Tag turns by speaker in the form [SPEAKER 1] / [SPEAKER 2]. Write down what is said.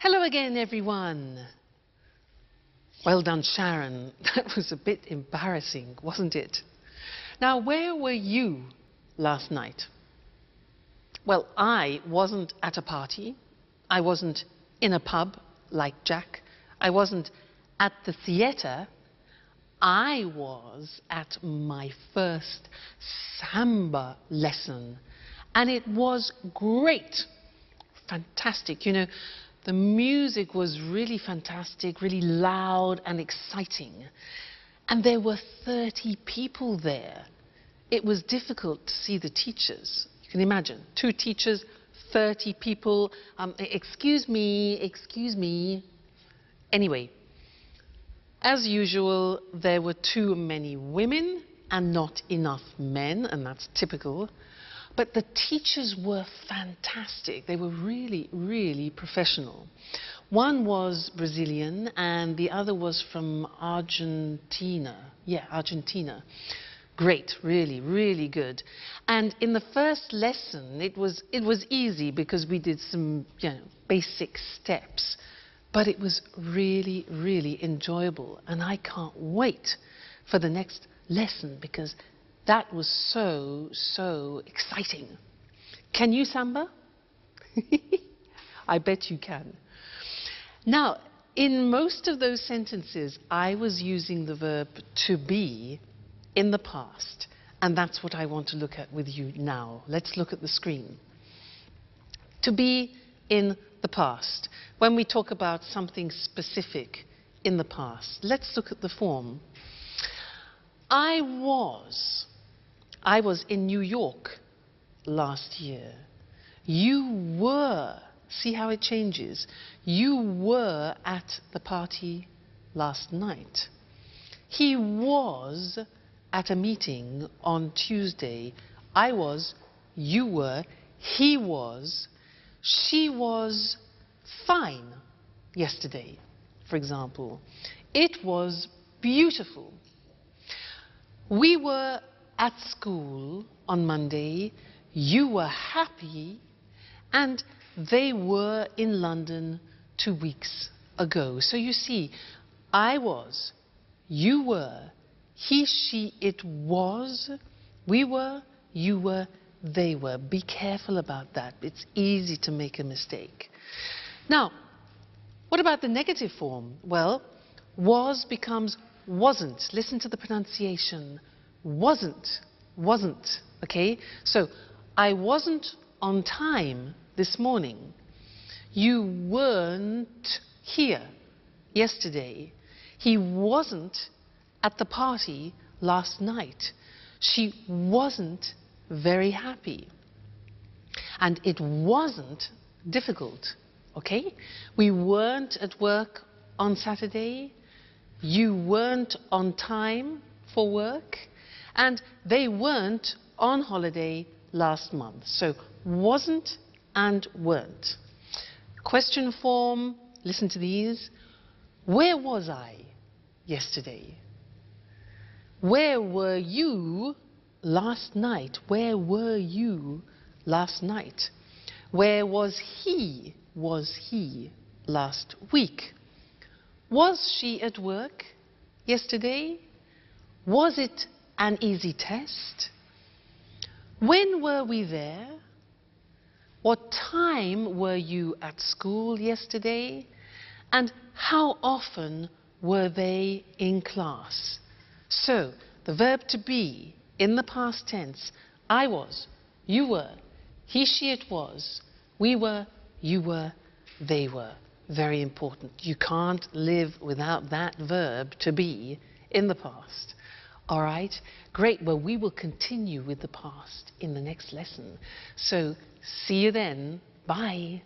[SPEAKER 1] Hello again, everyone. Well done, Sharon. That was a bit embarrassing, wasn't it? Now, where were you last night? Well, I wasn't at a party. I wasn't in a pub like Jack. I wasn't at the theatre. I was at my first samba lesson, and it was great. Fantastic. You know, the music was really fantastic, really loud and exciting. And there were 30 people there. It was difficult to see the teachers. You can imagine, 2 teachers, 30 people. Excuse me. Anyway, as usual, there were too many women and not enough men, and that's typical. But the teachers were fantastic. They were really, really professional. One was Brazilian and the other was from Argentina. Yeah, Argentina. Great, really, really good. And in the first lesson, it was easy because we did some, basic steps. But it was really, really enjoyable. And I can't wait for the next lesson because that was so exciting. Can you samba? I bet you can. Now, in most of those sentences, I was using the verb to be in the past. And that's what I want to look at with you now. Let's look at the screen. To be in the past. When we talk about something specific in the past, let's look at the form. I was in New York last year. You were, see how it changes? You were at the party last night. He was at a meeting on Tuesday. I was, you were, he was, she was fine yesterday, for example. It was beautiful. We were at school on Monday, you were happy, and they were in London 2 weeks ago. So you see, I was, you were, he, she, it was, we were, you were, they were. Be careful about that. It's easy to make a mistake. Now, what about the negative form? Well, was becomes wasn't. Listen to the pronunciation. Wasn't, okay? So, I wasn't on time this morning. You weren't here yesterday. He wasn't at the party last night. She wasn't very happy. And it wasn't difficult, okay? We weren't at work on Saturday. You weren't on time for work. And they weren't on holiday last month. So wasn't and weren't. Question form, listen to these. Where was I yesterday? Where were you last night? Where were you last night? Where was he last week? Was she at work yesterday? Was it an easy test? When were we there? What time were you at school yesterday? And how often were they in class? So, the verb to be in the past tense, I was, you were, he, she, it was, we were, you were, they were. Very important. You can't live without that verb to be in the past. All right? Great. Well, we will continue with the past in the next lesson. So, see you then. Bye.